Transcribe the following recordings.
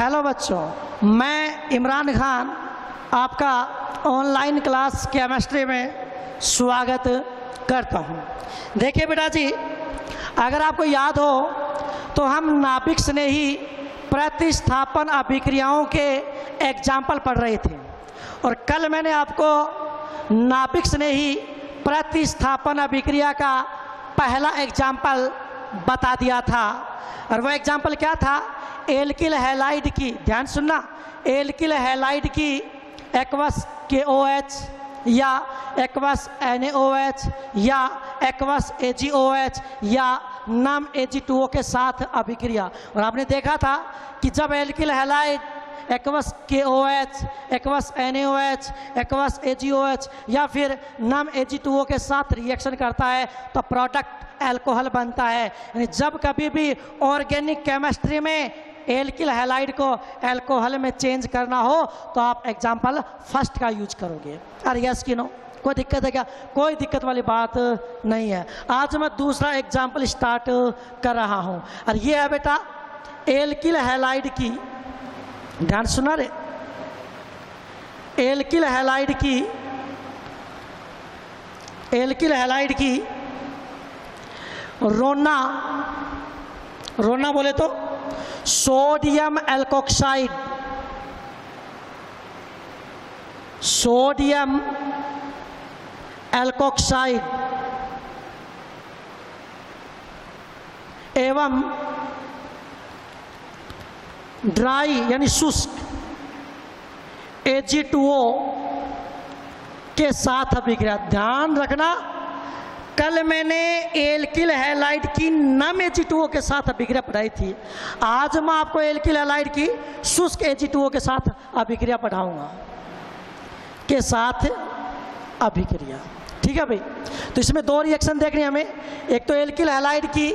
Hello बच्चों, मैं इमरान खान आपका ऑनलाइन क्लास केमिस्ट्री में स्वागत करता हूं। देखिए बेटा जी, अगर आपको याद हो तो हम नाभिक स्नेही प्रतिस्थापन अभिक्रियाओं के एग्जाम्पल पढ़ रहे थे और कल मैंने आपको नाभिक स्नेही प्रतिस्थापन अभिक्रिया का पहला एग्जाम्पल बता दिया था। और वह एग्जाम्पल क्या था? एल्किल हैलाइड की, ध्यान सुनना, एल्किल हैलाइड की एक्वस KOH या एक्वस NaOH या एक्वस AgOH या नम Ag2O के साथ अभिक्रिया। और आपने देखा था कि जब alkyl halide aqueous KOH, aqueous NaOH, aqueous AgOH या फिर नम Ag2O के साथ रिएक्शन करता है तो प्रोडक्ट अल्कोहल बनता है। यानी जब कभी भी ऑर्गेनिक केमिस्ट्री में एल्किल हैलाइड को अल्कोहल में चेंज करना हो तो आप एग्जाम्पल फर्स्ट का यूज करोगे। अरे यस कि नो? कोई दिक्कत है क्या? कोई दिक्कत वाली बात नहीं है। आज मैं दूसरा एग्जाम्पल स्टार्ट कर रहा हूं और ये है बेटा एल्किल हैलाइड की, ध्यान सुना रे, एल्किल हैलाइड की रोना बोले तो सोडियम एल्कोक्साइड, एवं ड्राई यानी शुष्क Ag2O के साथ अभिक्रिया। ध्यान रखना, कल मैंने एल्किल हैलाइड की नम Ag2O के साथ अभिक्रिया पढ़ाई थी। आज मैं आपको एल्किल हैलाइड की शुष्क Ag2O के साथ अभिक्रिया पढ़ाऊंगा, के साथ अभिक्रिया। ठीक है भाई? तो इसमें दो रिएक्शन देखनी हमें, एक तो एल्किल हैलाइड की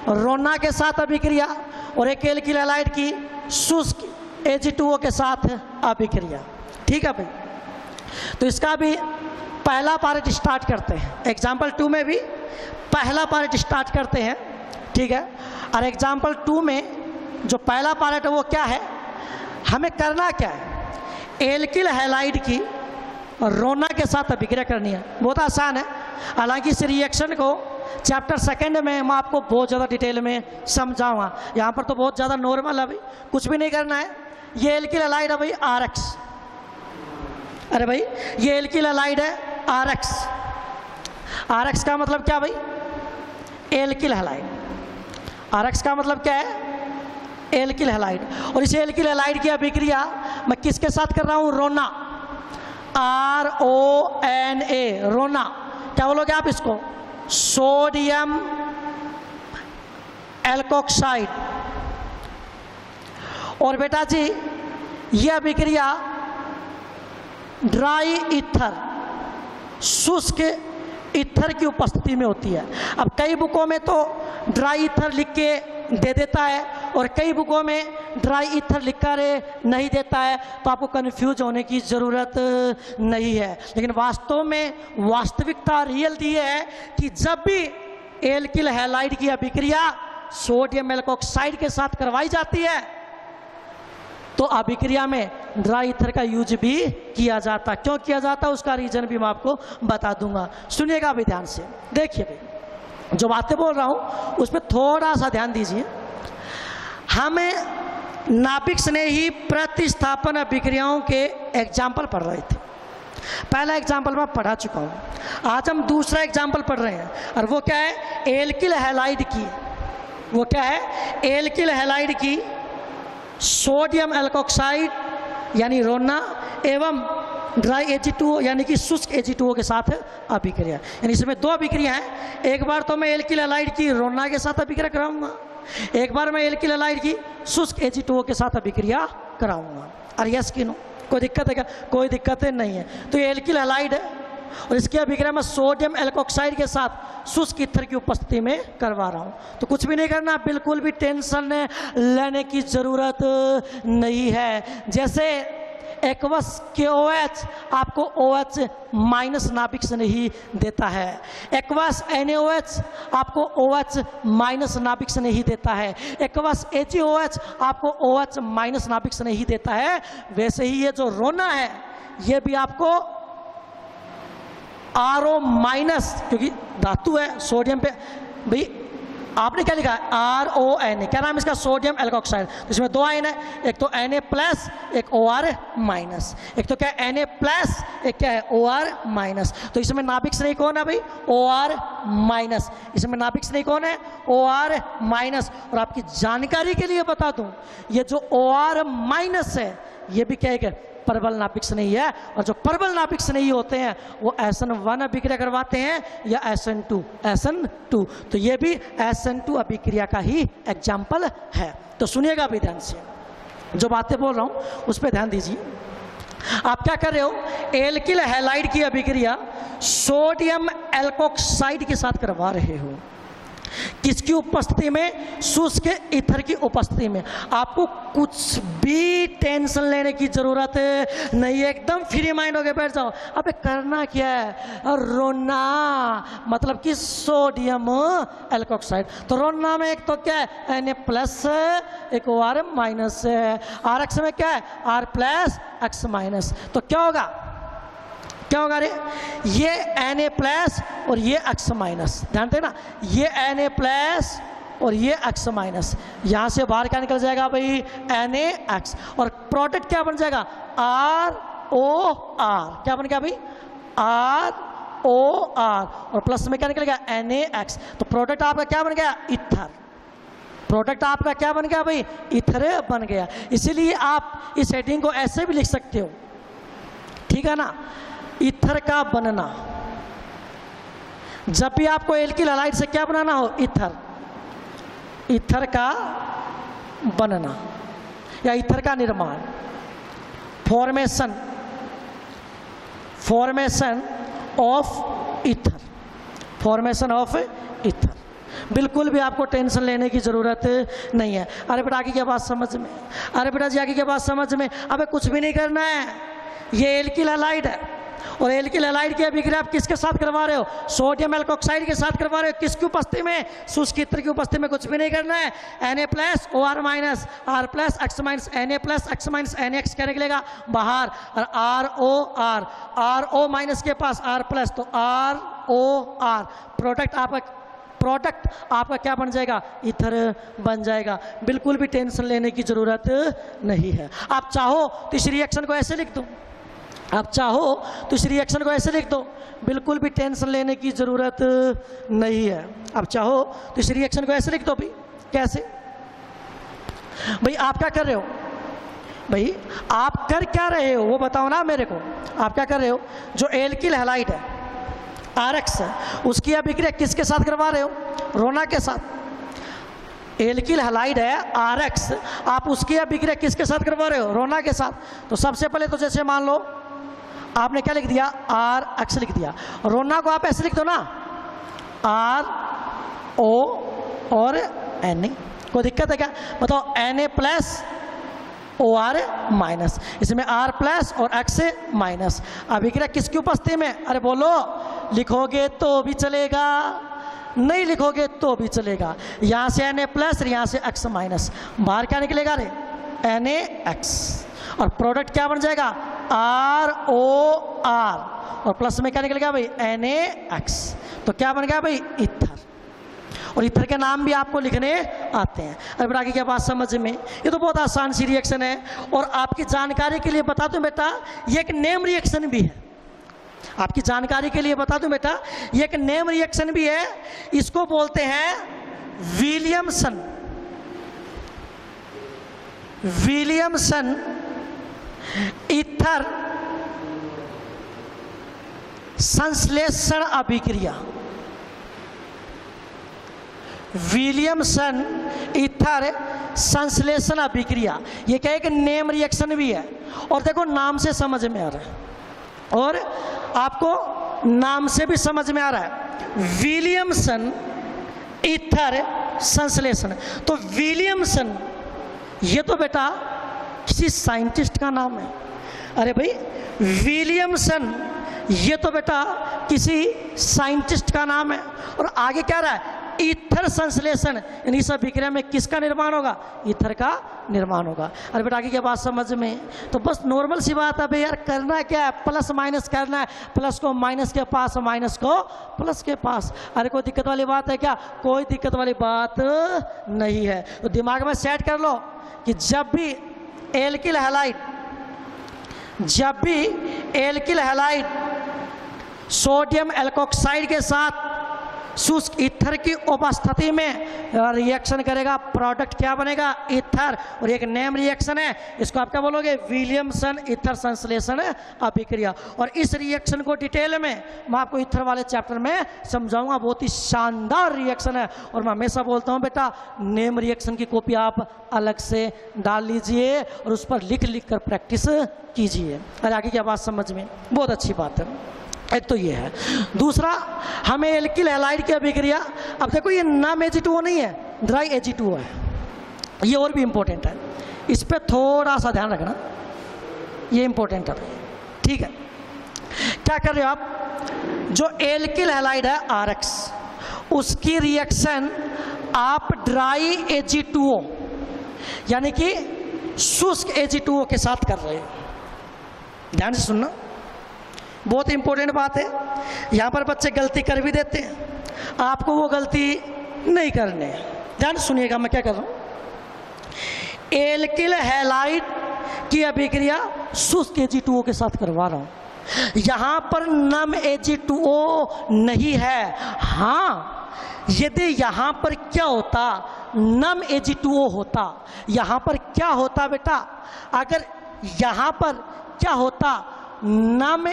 रोना के साथ अभिक्रिया और एक एल्किल हैलाइड की शुष्क Ag2O के साथ अभिक्रिया। ठीक है भाई? तो इसका भी पहला पार्ट स्टार्ट करते हैं। एग्जाम्पल 2 में भी पहला पार्ट स्टार्ट करते हैं। ठीक है? और एग्जाम्पल 2 में जो पहला पार्ट है वो क्या है, हमें करना क्या है? एल्किल हैलाइड की रोना के साथ अभिक्रिया करनी है। बहुत आसान है। हालांकि इस रिएक्शन को चैप्टर 2 में मैं आपको बहुत ज़्यादा डिटेल में समझाऊंगा। यहाँ पर तो बहुत ज़्यादा नॉर्मल है भाई, कुछ भी नहीं करना है। ये एल्किल हैलाइड है भाई RX, अरे भाई ये एल्किल हैलाइड है RX का मतलब क्या भाई? Alkyl halide. RX का मतलब क्या है? Alkyl halide. और इस एल्किल हैलाइड की अभिक्रिया मैं किसके साथ कर रहा हूं? रोना, RONA, रोना। क्या बोलोगे आप इसको? Sodium alkoxide. और बेटा जी यह अभिक्रिया ड्राई ईथर, शुष्क ईथर की उपस्थिति में होती है। अब कई बुकों में तो ड्राई ईथर लिख के दे देता है और कई बुकों में ड्राई ईथर लिखकर नहीं देता है, तो आपको कंफ्यूज होने की ज़रूरत नहीं है। लेकिन वास्तव में वास्तविकता रियल ये है कि जब भी एल्किल हैलाइड की अभिक्रिया सोडियम एल्कोक्साइड के साथ करवाई जाती है तो अभिक्रिया में ड्राई ईथर का यूज भी किया जाता। क्यों किया जाता है उसका रीजन भी मैं आपको बता दूंगा। सुनिएगा अभी ध्यान से, देखिए भाई जो बातें बोल रहा हूं उस पर थोड़ा सा ध्यान दीजिए। हमें नाभिक स्नेही प्रतिस्थापन अभिक्रियाओं के एग्जाम्पल पढ़ रहे थे। पहला एग्जाम्पल मैं पढ़ा चुका हूं, आज हम दूसरा एग्जाम्पल पढ़ रहे हैं और वो क्या है? एल्किल हैलाइड की, वो क्या है? एल्किल हैलाइड की सोडियम एल्कोक्साइड यानी रोना एवं ड्राई Ag2O यानी कि शुष्क Ag2O के साथ अभिक्रिया। यानी इसमें दो अभिक्रिया हैं। एक बार तो मैं एल्किल हैलाइड की रोना के साथ अभिक्रिया कराऊंगा, एक बार मैं एल्किल हैलाइड की शुष्क Ag2O के साथ अभिक्रिया कराऊंगा। और यस कि नो? कोई दिक्कत है क्या? कोई दिक्कत नहीं है। तो ये एल्किल हैलाइड है और इसकी अभिक्रिया मैं सोडियम एल्कोक्साइड के साथ शुष्क ईथर की उपस्थिति में करवा रहा हूं। तो कुछ भी नहीं करना, बिल्कुल भी टेंशन लेने की जरूरत नहीं है। जैसे एक्वस KOH आपको OH माइनस नाभिक से नहीं देता है। एक्वस NaOH आपको OH माइनस नाभिक से नहीं देता है। एक्वस HaOH आपको OH माइनस नाभिक से नहीं देता है। वैसे ही ये जो रोना है ये भी आपको RO माइनस, क्योंकि धातु है सोडियम पे, भाई आपने क्या लिखा है RONA, क्या नाम है इसका, सोडियम एल्कोक्साइड। तो इसमें दो आयन है, एक तो Na प्लस, एक OR माइनस। एक तो क्या है Na प्लस, एक क्या है OR माइनस। तो इसमें नाभिक से नहीं कौन है भाई, OR माइनस। इसमें नाभिक से नहीं कौन है, OR माइनस। और आपकी जानकारी के लिए बता दूं, ये जो OR माइनस है ये भी क्या है, परबल नाभिक से नहीं है। और जो परबल नाभिक से नहीं होते हैं वो SN1 अभिक्रिया करवाते हैं या SN2। तो ये भी SN2 अभिक्रिया का ही एग्जाम्पल है। तो सुनिएगा अभी ध्यान से, जो बातें बोल रहा हूं उस पर ध्यान दीजिए। आप क्या कर रहे हो, एल्किल हैलाइड की अभिक्रिया सोडियम एल्कोक्साइड के साथ करवा रहे हो। किसकी उपस्थिति में, शुष्क ईथर की उपस्थिति में। आपको कुछ भी टेंशन लेने की जरूरत नहीं है, एकदम फ्री माइंड होकर बैठ जाओ। अबे करना क्या है, रोना, मतलब कि सोडियम एल्कोक्साइड। तो रोना में एक तो क्या है Na प्लस, एक OR माइनस है। RX में क्या है, R प्लस X माइनस। तो क्या होगा, क्या होगा रे, ये Na प्लस और ये X माइनस। ध्यान देना, ये Na प्लस और ये X माइनस, यहां से बाहर क्या निकल जाएगा भाई, NaX। और प्रोडक्ट क्या बन जाएगा, ROR। क्या बन गया भाई, ROR। और प्लस में क्या निकलेगा, NaX। तो प्रोडक्ट आपका क्या बन गया, ईथर। प्रोडक्ट आपका क्या बन गया भाई, ईथर बन गया। इसीलिए आप इस हेडिंग को ऐसे भी लिख सकते हो, ठीक है ना, ईथर का बनना। जब भी आपको एल्किल हैलाइड से क्या बनाना हो, ईथर, ईथर का बनना या ईथर का निर्माण, formation of ether, formation of ether. बिल्कुल भी आपको टेंशन लेने की जरूरत नहीं है। अरे बेटा आगे क्या बात समझ में, अरे बेटा जी आगे क्या बात समझ में। अबे कुछ भी नहीं करना है, ये एल्किल हैलाइड है और एल्किल हैलाइड की अभिक्रिया आप किसके साथ करवा रहे हो, सोडियम एल्कोक्साइड के साथ करवा रहे हो। किसकी उपस्थिति में, शुष्क ईथर की उपस्थिति में। कुछ भी नहीं करना है, Na plus OR minus, R plus X minus, Na plus X minus NaX क्या निकलेगा बाहर, और RO माइनस के पास R प्लस, तो ROR। प्रोडक्ट आपका क्या बन जाएगा, ईथर बन जाएगा। बिल्कुल भी टेंशन लेने की जरूरत नहीं है। आप चाहो तो इस रिएक्शन को ऐसे लिख दो, आप चाहो तो इस रिएक्शन को ऐसे लिख दो, बिल्कुल भी टेंशन लेने की जरूरत नहीं है। आप चाहो तो इस रिएक्शन को ऐसे लिख दो। भाई कैसे, भाई आप क्या कर रहे हो, भाई आप कर क्या रहे हो वो बताओ ना मेरे को। आप क्या कर रहे हो, जो एल्किल हैलाइड है RX है, उसकी अभिक्रिया किसके साथ करवा रहे हो, रोना के साथ। एल्किल हैलाइड है RX, आप उसकी अभिक्रिया किसके साथ करवा रहे हो, रोना के साथ। तो सबसे पहले तो जैसे मान लो आपने क्या लिख दिया, RX लिख दिया। रोना को आप ऐसे लिख दो ना, RO और Na। कोई दिक्कत है क्या, बताओ, Na प्लस OR माइनस, इसमें R प्लस और X माइनस। अभिक्रिया किसकी उपस्थिति में, अरे बोलो, लिखोगे तो भी चलेगा, नहीं लिखोगे तो भी चलेगा। यहां से Na प्लस और यहां से X माइनस, बाहर क्या निकलेगा रे, NaX। और प्रोडक्ट क्या बन जाएगा, ROR। और प्लस में क्या निकलेगा भाई, NaX। तो क्या बन गया भाई, ईथर। और ईथर के नाम भी आपको लिखने आते हैं। अब आगे क्या बात समझ में, ये तो बहुत आसान सी रिएक्शन है। और आपकी जानकारी के लिए बता दूं बेटा, ये एक नेम रिएक्शन भी है। आपकी जानकारी के लिए बता दूं बेटा, ये एक नेम रिएक्शन भी है। इसको बोलते हैं विलियमसन ईथर संश्लेषण अभिक्रिया। विलियमसन ईथर संश्लेषण अभिक्रिया, ये क्या एक नेम रिएक्शन भी है। और देखो नाम से समझ में आ रहा है और आपको नाम से भी समझ में आ रहा है, विलियमसन ईथर संश्लेषण। तो विलियमसन ये तो बेटा किसी साइंटिस्ट का नाम है। अरे भाई विलियमसन, ये तो बेटा किसी साइंटिस्ट का नाम है। और आगे क्या रहा है, ईथर संश्लेषण, यानी इस अभिक्रिया में किसका निर्माण होगा, ईथर का निर्माण होगा। अरे बेटा आगे क्या बात समझ में, तो बस नॉर्मल सी बात है भाई यार, करना क्या है, प्लस माइनस करना है, प्लस को माइनस के पास, माइनस को प्लस के पास। अरे कोई दिक्कत वाली बात है क्या, कोई दिक्कत वाली बात नहीं है। तो दिमाग में सेट कर लो कि जब भी एल्किल हैलाइड सोडियम एल्कोक्साइड के साथ शुष्क ईथर की उपस्थिति में रिएक्शन करेगा, प्रोडक्ट क्या बनेगा, ईथर। और एक नेम रिएक्शन है, इसको आप क्या बोलोगे, विलियमसन ईथर संश्लेषण अभिक्रिया। और इस रिएक्शन को डिटेल में मैं आपको ईथर वाले चैप्टर में समझाऊंगा, बहुत ही शानदार रिएक्शन है। और मैं हमेशा बोलता हूं बेटा, नेम रिएक्शन की कॉपी आप अलग से डाल लीजिए और उस पर लिख लिख कर प्रैक्टिस कीजिए। अरे आगे क्या बात समझ में, बहुत अच्छी बात है। एक तो ये है। दूसरा, हमें एल्किल हैलाइड की अभिक्रिया, अब देखो ये नम Ag2O नहीं है, ड्राई Ag2O है, ये और भी इंपॉर्टेंट है, इस पर थोड़ा सा ध्यान रखना, ये इंपॉर्टेंट है। ठीक है, क्या कर रहे हो आप, जो एल्किल हैलाइड है RX, उसकी रिएक्शन आप ड्राई Ag2O यानी कि शुष्क Ag2O के साथ कर रहे हो। ध्यान से सुनना, बहुत इंपॉर्टेंट बात है। यहाँ पर बच्चे गलती कर भी देते हैं, आपको वो गलती नहीं करने। ध्यान सुनिएगा मैं क्या कर रहा हूँ, एल्किल हैलाइड की अभिक्रिया शुष्क Ag2O के साथ करवा रहा हूँ। यहाँ पर नम Ag2O नहीं है। हाँ, यदि यहाँ पर क्या होता, नम Ag2O होता, यहाँ पर क्या होता बेटा, अगर यहाँ पर क्या होता, नम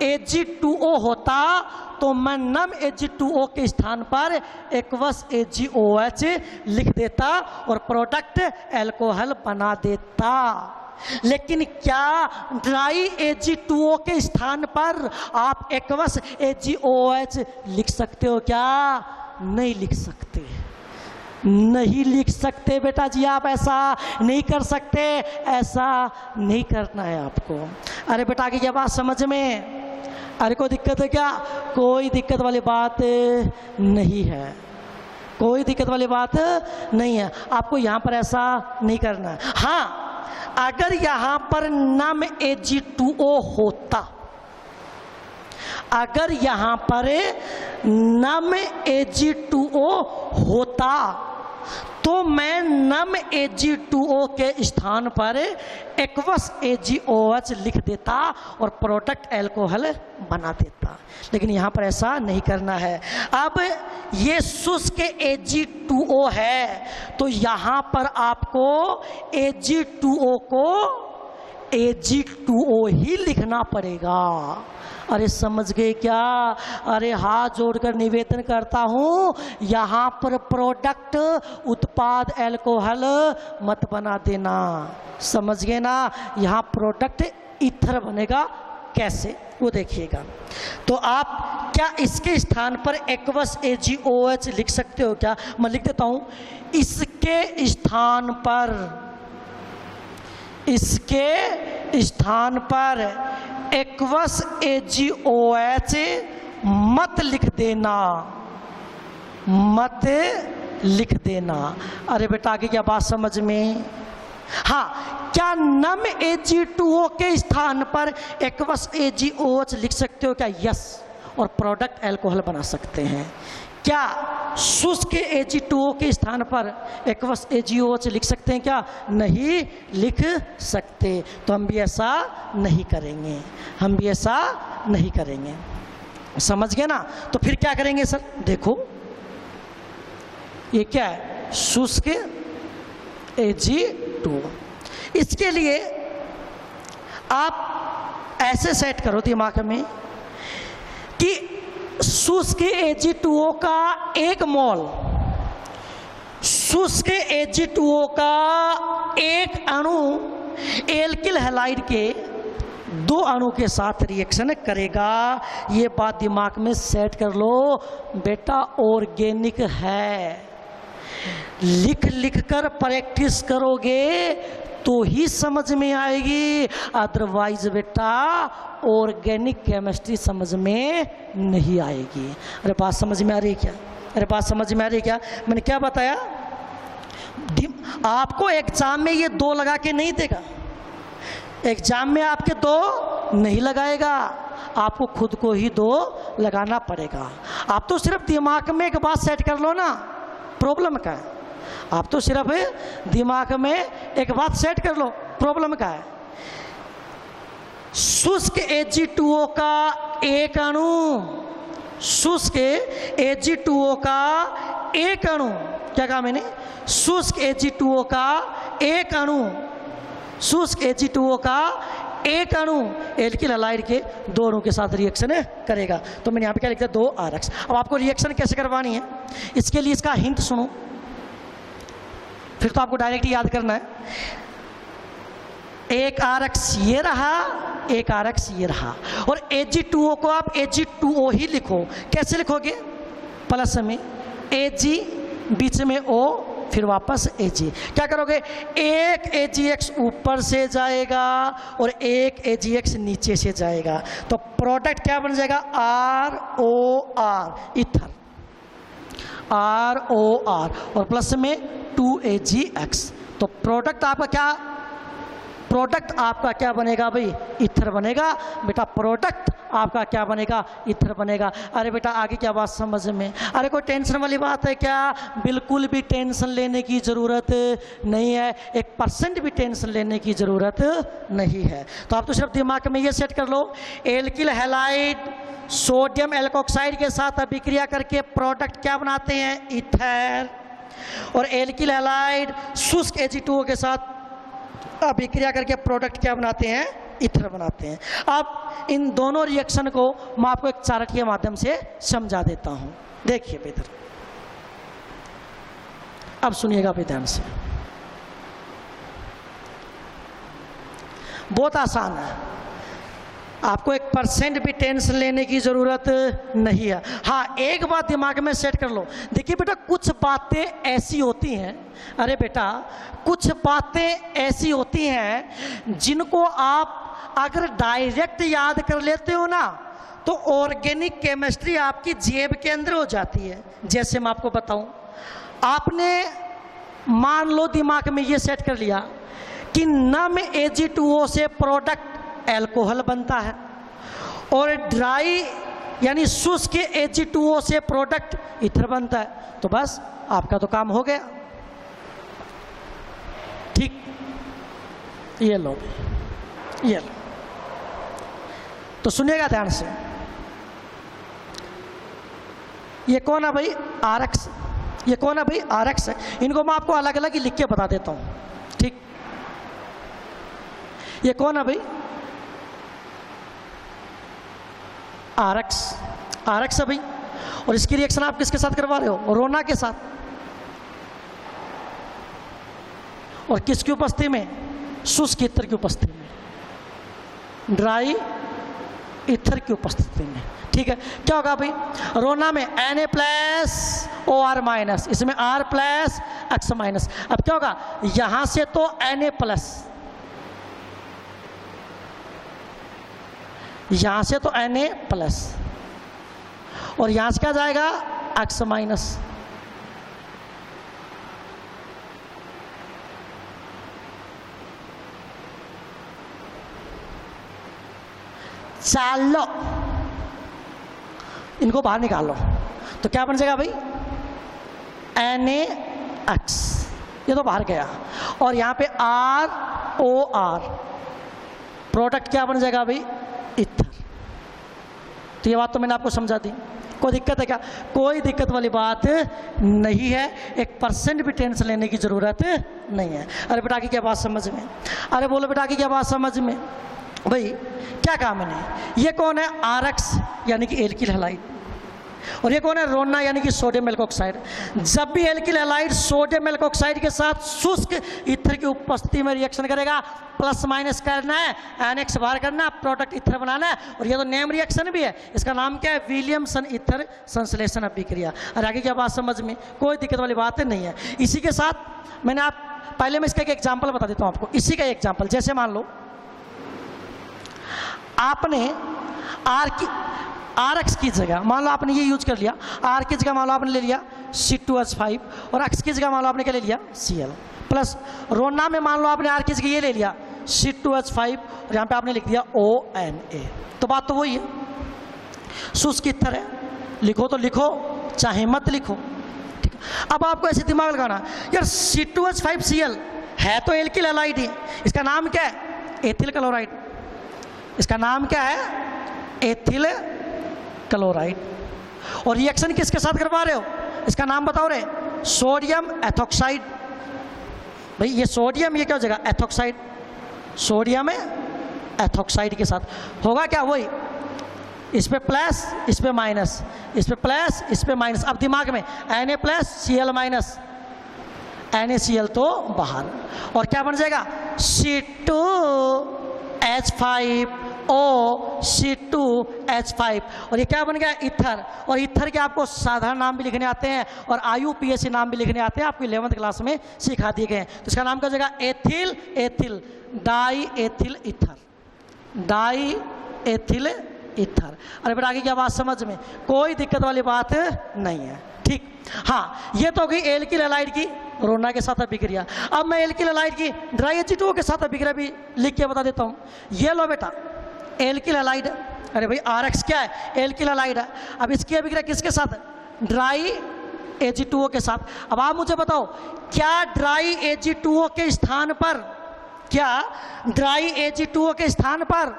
Ag2O होता, तो मैं नम Ag2O के स्थान पर एक्वस AgOH लिख देता और प्रोडक्ट एल्कोहल बना देता। लेकिन क्या ड्राई Ag2O के स्थान पर आप एक्वस AgOH लिख सकते हो क्या, नहीं लिख सकते, नहीं लिख सकते बेटा जी, आप ऐसा नहीं कर सकते, ऐसा नहीं करना है आपको। अरे बेटा आगे क्या बात समझ में, अरे कोई दिक्कत है क्या, कोई दिक्कत वाली बात नहीं है, कोई दिक्कत वाली बात नहीं है, आपको यहाँ पर ऐसा नहीं करना है। हाँ, अगर यहाँ पर नम Ag2O होता, अगर यहाँ पर नम Ag2O होता, तो मैं नम Ag2O के स्थान पर एक्वस AgOH लिख देता और प्रोडक्ट एल्कोहल बना देता। लेकिन यहाँ पर ऐसा नहीं करना है। अब ये शुष्क Ag2O है, तो यहाँ पर आपको Ag2O को Ag2O ही लिखना पड़ेगा। अरे समझ गए क्या, अरे हाथ जोड़कर निवेदन करता हूँ, यहाँ पर प्रोडक्ट उत्पाद एल्कोहल मत बना देना, समझ गए ना। यहाँ प्रोडक्ट ईथर बनेगा, कैसे वो देखिएगा। तो आप क्या इसके स्थान पर एक्वस AgOH लिख सकते हो क्या, मैं लिख देता हूँ, इसके स्थान पर, इसके स्थान पर एक्वस AgOH मत लिख देना, मत लिख देना। अरे बेटा आगे क्या बात समझ में, हाँ, क्या नम Ag2O के स्थान पर एक्वस AgOH लिख सकते हो क्या, यस, और प्रोडक्ट एल्कोहल बना सकते हैं। क्या शुष्क Ag2O के स्थान पर एक्वस AgOH लिख सकते हैं क्या, नहीं लिख सकते। तो हम भी ऐसा नहीं करेंगे, हम भी ऐसा नहीं करेंगे, समझ गए ना। तो फिर क्या करेंगे सर, देखो ये क्या है, शुष्क Ag2O। इसके लिए आप ऐसे सेट करो दिमाग में कि शुष्क Ag2O का 1 मोल, शुष्क Ag2O का 1 अणु एल्किल हैलाइड के 2 अणु के साथ रिएक्शन करेगा। ये बात दिमाग में सेट कर लो बेटा, ऑर्गेनिक है। लिख लिख कर प्रैक्टिस करोगे तो ही समझ में आएगी, अदरवाइज बेटा ऑर्गेनिक केमिस्ट्री समझ में नहीं आएगी। अरे बात समझ में आ रही है क्या? अरे बात समझ में आ रही है क्या? मैंने क्या बताया? आपको एग्जाम में ये 2 लगा के नहीं देगा, एग्जाम में आपके 2 नहीं लगाएगा, आपको खुद को ही 2 लगाना पड़ेगा। आप तो सिर्फ दिमाग में एक बात सेट कर लो ना, प्रॉब्लम का है। आप तो सिर्फ दिमाग में एक बात सेट कर लो, प्रॉब्लम का है। शुष्क Ag2O का एक अणु, शुष्क Ag2O का एक अणु, क्या कहा मैंने? शुष्क Ag2O का एक अणु, शुष्क Ag2O का एक अणु एल्किल हैलाइड के 2 अणु के साथ रिएक्शन करेगा। तो मैंने यहाँ पे क्या लिखा? 2 RX। अब आपको रिएक्शन कैसे करवानी है, इसके लिए इसका हिंट सुनो, फिर तो आपको डायरेक्ट याद करना है। एक RX ये रहा, एक RX ये रहा, और Ag2O को आप Ag2O ही लिखो। कैसे लिखोगे? प्लस में Ag, बीच में O, फिर वापस Ag। क्या करोगे? एक AgX ऊपर से जाएगा और एक AgX नीचे से जाएगा, तो प्रोडक्ट क्या बन जाएगा? ROR, इथर, ROR, और प्लस में 2AgX। तो प्रोडक्ट आपका क्या, प्रोडक्ट आपका क्या बनेगा भाई? इथर बनेगा बेटा। प्रोडक्ट आपका क्या बनेगा? इथर बनेगा। अरे बेटा आगे क्या बात समझ में? अरे कोई टेंशन वाली बात है क्या? बिल्कुल भी टेंशन लेने की ज़रूरत नहीं है, 1% भी टेंशन लेने की ज़रूरत नहीं है। तो आप तो सिर्फ दिमाग में ये सेट कर लो, एल्किल हैलाइड सोडियम एल्कोक्साइड के साथ अभिक्रिया करके प्रोडक्ट क्या बनाते हैं? इथर। और एल्किल हैलाइड शुष्क Ag2O के साथ अभिक्रिया करके प्रोडक्ट क्या बनाते हैं? इथर बनाते हैं। अब इन दोनों रिएक्शन को मैं आपको एक चार्ट के माध्यम से समझा देता हूं, देखिए बेहतर। अब सुनिएगा भी ध्यान से, बहुत आसान है, आपको 1% भी टेंशन लेने की ज़रूरत नहीं है। हाँ, एक बात दिमाग में सेट कर लो, देखिए बेटा कुछ बातें ऐसी होती हैं, अरे बेटा कुछ बातें ऐसी होती हैं जिनको आप अगर डायरेक्ट याद कर लेते हो ना, तो ऑर्गेनिक केमिस्ट्री आपकी जेब के अंदर हो जाती है। जैसे मैं आपको बताऊं, आपने मान लो दिमाग में ये सेट कर लिया कि नम Ag2O से प्रोडक्ट एल्कोहल बनता है और ड्राई यानी शुष्क Ag2O से प्रोडक्ट इथर बनता है, तो बस आपका तो काम हो गया। ठीक, ये लो, ये लो। तो सुनिएगा ध्यान से, ये कौन है भाई? RX। ये कौन है भाई? RX है। इनको मैं आपको अलग अलग ही लिख के बता देता हूं, ठीक। ये कौन है भाई? RX। RX है भाई, और इसकी रिएक्शन आप किसके साथ करवा रहे हो? रोना के साथ। और किसकी उपस्थिति में? शुष्क इथर की उपस्थिति में, ड्राई इथर की उपस्थिति में। ठीक है, क्या होगा भाई? रोना में Na+OR-, इसमें R+X-। अब क्या होगा? यहां से तो Na+, यहां से तो Na+, और यहां से क्या जाएगा? X-। चलो इनको बाहर निकालो, तो क्या बन जाएगा भाई? Na+, ये तो बाहर गया, और यहां पे ROR, प्रोडक्ट क्या बन जाएगा भाई? इथर। तो ये बात तो मैंने आपको समझा दी, कोई दिक्कत है क्या? कोई दिक्कत वाली बात नहीं है, 1% भी टेंशन लेने की जरूरत नहीं है। अरे बेटा की क्या बात समझ में? अरे बोलो बेटा की क्या बात समझ में? भाई क्या कहा मैंने? ये कौन है? RX यानी कि एल्किल हैलाइड, और ये कौन है? रोना यानी कि सोडियम एल्कोक्साइड। जब भी एल्किल हैलाइड सोडियम एल्कोक्साइड के साथ शुष्क इथर की उपस्थिति में रिएक्शन करेगा, प्लस माइनस करना है, NX बाहर करना है, प्रोडक्ट इथर बनाना है। और ये तो नेम रिएक्शन भी है, इसका नाम क्या है? विलियमसन इथर संश्लेषण अभिक्रिया। और आगे क्या बात समझ में? कोई दिक्कत वाली बात नहीं है। इसी के साथ मैंने पहले मैं इसका एक एग्जाम्पल बता देता हूँ आपको, इसी का एग्जाम्पल। जैसे मान लो आपने आर एक्स की जगह मान लो आपने ये यूज कर लिया, आर की जगह मान लो आपने ले लिया C2H5 और एक्स की जगह मान लो आपने क्या ले लिया Cl प्लस रोना में मान लो आपने आर की जगह ये ले लिया C2H5 और यहाँ पे आपने लिख दिया ONA। तो बात तो वही है, शुष्क ईथर है, लिखो तो लिखो चाहे मत लिखो, ठीक है। अब आपको ऐसे दिमाग लगाना यार C2H5Cl है तो एल्किल हैलाइड ही, इसका नाम क्या है एथिल क्लोराइड, इसका नाम क्या है एथिल क्लोराइड। और रिएक्शन किसके साथ करवा रहे हो, इसका नाम बताओ रे, सोडियम एथॉक्साइड। भाई ये सोडियम ये क्या हो जाएगा एथॉक्साइड, सोडियम एथॉक्साइड के साथ होगा क्या वही, इस पे प्लस इस पे माइनस, इस पे प्लस इस पे माइनस। अब दिमाग में Na plus Cl minus NaCl तो बाहर, और क्या बन जाएगा C2H5O, और ये क्या बन गया ईथर। और ईथर के आपको साधारण नाम भी लिखने आते हैं और IUPAC नाम भी लिखने आते हैं, आपको 11th क्लास में सिखा दिए गए हैं। तो इसका नाम क्या हो जाएगा ethyl ethyl die ethyl ether, die ethyl ether. अरे बेटा आगे क्या बात समझ में, कोई दिक्कत वाली बात नहीं है, ठीक। हाँ ये तो गई एल्किल हैलाइड की रोना के साथ अभिक्रिया। अब मैं एल्किल हैलाइड की ड्राई H2O के साथ अभिक्रिया भी लिख के बता देता हूँ। ये लो बेटा एल्किल हैलाइड, अरे भाई RX क्या है एल्किल हैलाइड है। अब इसकी अभिक्रिया किसके साथ, ड्राई Ag2O के साथ। अब आप मुझे बताओ क्या ड्राई Ag2O के स्थान पर, क्या ड्राई Ag2O के स्थान पर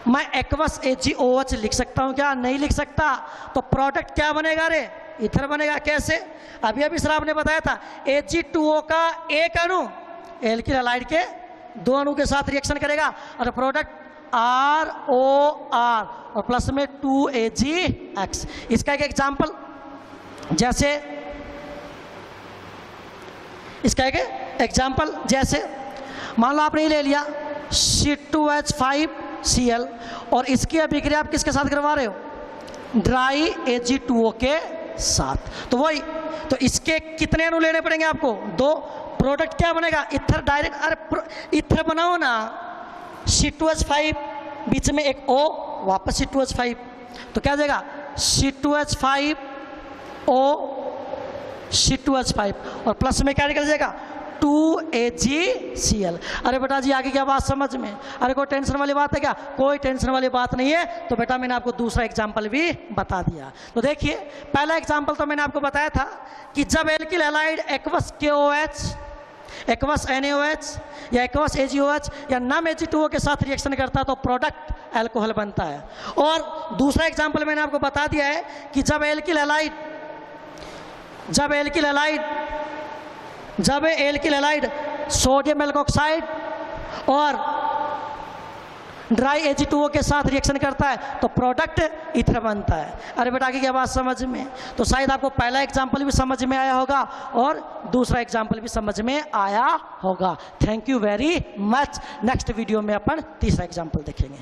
मैं एक्वस AgOH लिख सकता हूँ क्या, नहीं लिख सकता। तो प्रोडक्ट क्या बनेगा रे ईथर बनेगा। कैसे, अभी अभी सर आपने बताया था Ag2O का एक अणु एल्किल हैलाइड के 2 अणु के साथ रिएक्शन करेगा और प्रोडक्ट ROR और प्लस में 2AgX। इसका एक एग्जाम्पल, जैसे इसका एक एग्जाम्पल जैसे मान लो आपने ये ले लिया C2H5Cl और इसकी अभिक्रिया आप किसके साथ करवा रहे हो, ड्राई Ag2O के साथ। तो वही, तो इसके कितने अणु लेने पड़ेंगे आपको, 2। प्रोडक्ट क्या बनेगा ईथर डायरेक्ट, अरे ईथर बनाओ ना, C2H5 बीच में एक O वापस C2H5, तो क्या जाएगा C2H5O C2H5 और प्लस में क्या निकल जाएगा 2AgCl। अरे बेटा जी आगे क्या बात समझ में, अरे कोई टेंशन वाली बात है क्या, कोई टेंशन वाली बात नहीं है। तो बेटा मैंने आपको दूसरा एग्जाम्पल भी बता दिया। तो देखिए पहला एग्जाम्पल तो मैंने आपको बताया था कि जब alkyl halide aqueous KOH, aqueous NaOH या एक्वस AgOH या नम Ag2O के साथ रिएक्शन करता है तो प्रोडक्ट अल्कोहल बनता है। और दूसरा एग्जाम्पल मैंने आपको बता दिया है कि जब एल्किल हैलाइड सोडियम एल्कोक्साइड और ड्राई Ag2O के साथ रिएक्शन करता है तो प्रोडक्ट ईथर बनता है। अरे बेटा आगे क्या बात समझ में, तो शायद आपको पहला एग्जाम्पल भी समझ में आया होगा और दूसरा एग्जाम्पल भी समझ में आया होगा। Thank you very much. Next video में अपन तीसरा एग्जाम्पल देखेंगे।